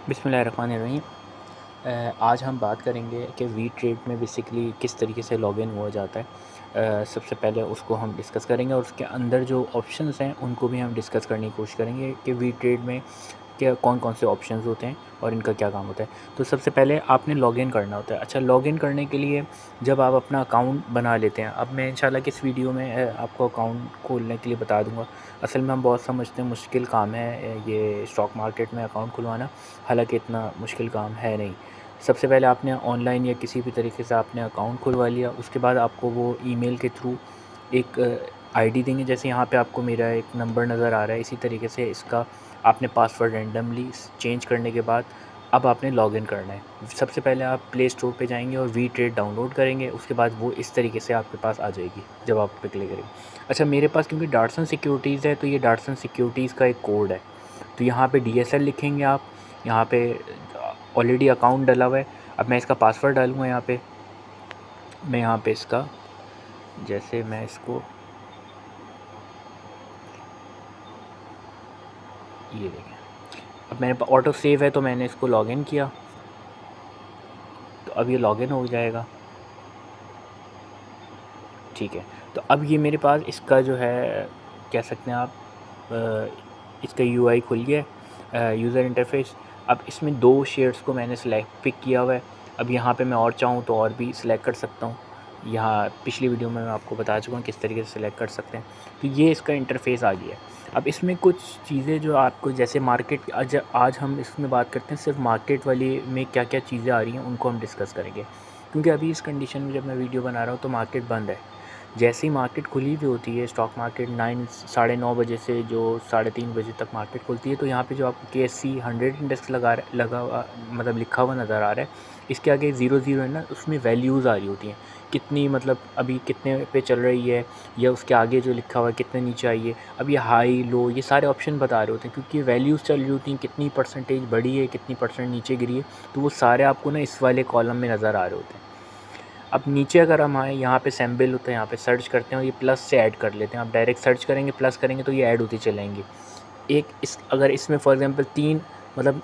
बिस्मिल्लाहिर्रहमानिर्रहीम। आज हम बात करेंगे कि वी ट्रेड में बेसिकली किस तरीके से लॉगिन हुआ जाता है। सबसे पहले उसको हम डिस्कस करेंगे और उसके अंदर जो ऑप्शंस हैं उनको भी हम डिस्कस करने की कोशिश करेंगे कि वी ट्रेड में क्या कौन कौन से ऑप्शंस होते हैं और इनका क्या काम होता है। तो सबसे पहले आपने लॉगिन करना होता है। अच्छा, लॉगिन करने के लिए जब आप अपना अकाउंट बना लेते हैं, अब मैं इंशाल्लाह कि इस वीडियो में आपको अकाउंट खोलने के लिए बता दूंगा। असल में हम बहुत समझते हैं मुश्किल काम है ये स्टॉक मार्केट में अकाउंट खुलवाना, हालांकि इतना मुश्किल काम है नहीं। सबसे पहले आपने ऑनलाइन या किसी भी तरीके से आपने अकाउंट खुलवा लिया, उसके बाद आपको वो ईमेल के थ्रू एक आईडी देंगे। जैसे यहाँ पे आपको मेरा एक नंबर नज़र आ रहा है, इसी तरीके से इसका आपने पासवर्ड रैंडमली चेंज करने के बाद अब आपने लॉगिन करना है। सबसे पहले आप प्ले स्टोर पे जाएंगे और वी ट्रेड डाउनलोड करेंगे, उसके बाद वो इस तरीके से आपके पास आ जाएगी जब आप पे क्लिक करेंगे। अच्छा, मेरे पास क्योंकि डाटसन सिक्योरिटीज़ है तो ये डाटसन सिक्योरिटीज़ का एक कोड है। तो यहाँ पे DSL लिखेंगे आप, यहाँ पे ऑलरेडी अकाउंट डला हुआ है। अब मैं इसका पासवर्ड डालूँगा यहाँ पे, मैं यहाँ पे इसका जैसे मैं इसको ये देखें, अब मैंने ऑटो सेव है तो मैंने इसको लॉगिन किया, तो अब ये लॉगिन हो जाएगा। ठीक है, तो अब ये मेरे पास इसका जो है कह सकते हैं आप इसका UI खुल गया, यूज़र इंटरफेस। अब इसमें 2 शेयर्स को मैंने पिक किया हुआ है। अब यहाँ पे मैं और चाहूँ तो और भी सिलेक्ट कर सकता हूँ। यहाँ पिछली वीडियो में मैं आपको बता चुका हूँ किस तरीके से सिलेक्ट कर सकते हैं। तो ये इसका इंटरफेस आ गया है। अब इसमें कुछ चीज़ें जो आपको जैसे मार्केट आज हम इसमें बात करते हैं सिर्फ मार्केट वाली में क्या क्या चीज़ें आ रही हैं उनको हम डिस्कस करेंगे, क्योंकि अभी इस कंडीशन में जब मैं वीडियो बना रहा हूँ तो मार्केट बंद है। जैसे ही मार्केट खुली हुई होती है, स्टॉक मार्केट साढ़े 9 बजे से जो 3:30 बजे तक मार्केट खुलती है, तो यहाँ पे जो आपको KSE 100 इंडेक्स लगा हुआ मतलब लिखा हुआ नज़र आ रहा है, इसके आगे 00 है ना, उसमें वैल्यूज़ आ रही होती हैं कितनी, मतलब अभी कितने पे चल रही है, या उसके आगे जो लिखा हुआ है कितने नीचे आई है। अब ये हाई लो ये सारे ऑप्शन बता रहे होते हैं, क्योंकि वैल्यूज़ चल रही होती हैं, कितनी परसेंटेज बढ़ी है कितनी परसेंट नीचे गिरी है, तो वो सारे आपको ना इस वाले कॉलम में नज़र आ रहे होते हैं। अब नीचे अगर हम आए, यहाँ पे सैम्बल होता है, यहाँ पे सर्च करते हैं और ये प्लस से ऐड कर लेते हैं। आप डायरेक्ट सर्च करेंगे प्लस करेंगे तो ये ऐड होती चलेंगी। अगर इसमें फॉर एग्जांपल 3 मतलब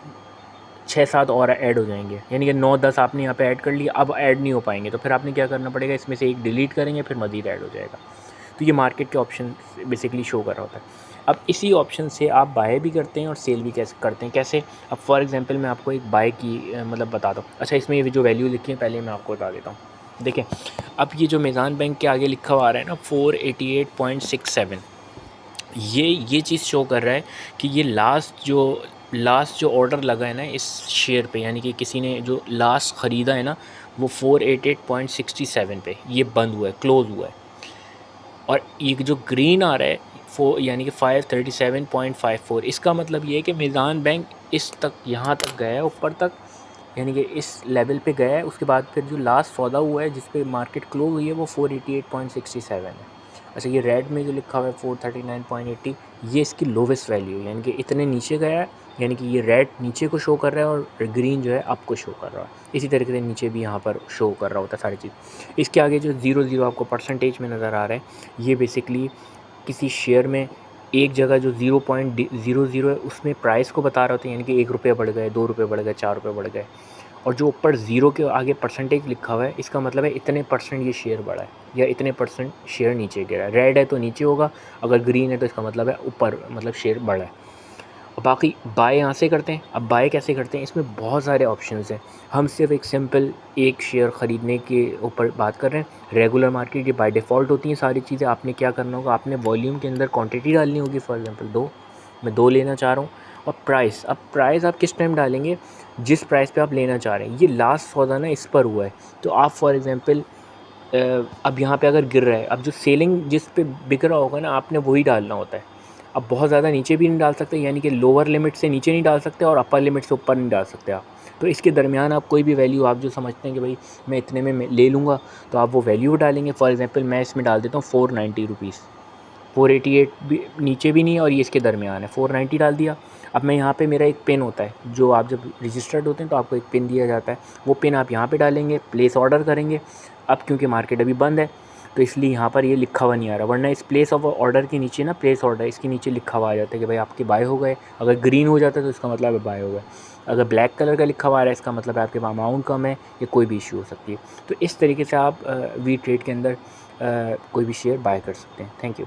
6-7 और ऐड हो जाएंगे, यानी कि 9-10 आपने यहाँ पे ऐड कर लिया, अब ऐड नहीं हो पाएंगे तो फिर आपने क्या करना पड़ेगा, इसमें से एक डिलीट करेंगे फिर मज़ीद ऐड हो जाएगा। तो ये मार्केट के ऑप्शन बेसिकली शो कर रहा होता है। अब इसी ऑप्शन से आप बाय भी करते हैं और सेल भी कैसे करते हैं, कैसे। अब फॉर एग्जांपल मैं आपको एक बाय की मतलब बताता हूँ। अच्छा, इसमें ये जो वैल्यू लिखी है पहले मैं आपको बता देता हूँ। देखें, अब ये जो मीज़ान बैंक के आगे लिखा हुआ आ रहा है ना 488.67, ये चीज़ शो कर रहा है कि ये लास्ट जो ऑर्डर लगा है ना इस शेयर पे, यानी कि किसी ने जो लास्ट ख़रीदा है ना, वो 488.67 पे ये बंद हुआ है, क्लोज़ हुआ है। और एक जो ग्रीन आ रहा है यानी कि 537.54, इसका मतलब ये है कि मीज़ान बैंक इस तक यहाँ तक गया है, ऊपर तक, यानी कि इस लेवल पे गया है। उसके बाद फिर जो लास्ट सौदा हुआ है जिस पे मार्केट क्लोज हुई है वो 488.67 है। अच्छा, ये रेड में जो लिखा हुआ है 439.80, ये इसकी लोवेस्ट वैल्यू है, यानी कि इतने नीचे गया है, यानी कि ये रेड नीचे को शो कर रहा है और ग्रीन जो है आपको शो कर रहा है। इसी तरीके से नीचे भी यहाँ पर शो कर रहा होता है सारी चीज़। इसके आगे जो 00 आपको परसेंटेज में नज़र आ रहा है, ये बेसिकली किसी शेयर में एक जगह जो 0.00 है उसमें प्राइस को बता रहे होते हैं, यानी कि 1 रुपये बढ़ गए, 2 रुपये बढ़ गए, 4 रुपये बढ़ गए। और जो ऊपर 0 के आगे परसेंटेज लिखा हुआ है, इसका मतलब है इतने परसेंट ये शेयर बढ़ा है या इतने परसेंट शेयर नीचे गिरा है। रेड है तो नीचे होगा, अगर ग्रीन है तो इसका मतलब है ऊपर, मतलब शेयर बढ़ा है। और बाकी बाय यहाँ से करते हैं। अब बाय कैसे करते हैं, इसमें बहुत सारे ऑप्शंस हैं। हम सिर्फ एक सिंपल एक शेयर ख़रीदने के ऊपर बात कर रहे हैं। रेगुलर मार्केट ये बाय डिफ़ॉल्ट होती हैं सारी चीज़ें। आपने क्या करना होगा, आपने वॉल्यूम के अंदर क्वांटिटी डालनी होगी। फॉर एग्जांपल 2, मैं 2 लेना चाह रहा हूँ। और प्राइस, अब प्राइस आप किस टाइम डालेंगे, जिस प्राइस पे आप लेना चाह रहे हैं। ये लास्ट सौदा ना इस पर हुआ है, तो आप फॉर एग्जांपल अब यहाँ पे अगर गिर रहा है, अब जो सेलिंग जिस पे बिक रहा होगा ना, आपने वही डालना होता है। अब बहुत ज़्यादा नीचे भी नहीं डाल सकते, यानी कि लोअर लिमिट से नीचे नहीं डाल सकते और अपर लिमिट से ऊपर नहीं डाल सकते आप। तो इसके दरमियान आप कोई भी वैल्यू आप जो समझते हैं कि भाई मैं इतने में ले लूँगा, तो आप वो वैल्यू डालेंगे। फॉर एग्जांपल मैं इसमें डाल देता हूँ 490 रुपीज़। 488 भी नीचे भी नहीं और ये इसके दरमियान है, 490 डाल दिया। अब मैं यहाँ पे मेरा एक पिन होता है, जो आप जब रजिस्टर्ड होते हैं तो आपको एक पिन दिया जाता है, वो पिन आप यहाँ पे डालेंगे, प्लेस ऑर्डर करेंगे। अब क्योंकि मार्केट अभी बंद है तो इसलिए यहाँ पर ये लिखा हुआ नहीं आ रहा, वरना इस प्लेस ऑफ ऑर्डर के नीचे ना, प्लेस ऑर्डर इसके नीचे लिखा हुआ आ जाता है कि भाई आपके बाय हो गए। अगर ग्रीन हो जाता है तो इसका मतलब बाय हो गए। अगर ब्लैक कलर का लिखा हुआ आ रहा है इसका मतलब है आपके पास अमाउंट कम है या कोई भी इशू हो सकती है। तो इस तरीके से आप वी ट्रेड के अंदर कोई भी शेयर बाय कर सकते हैं। Thank you.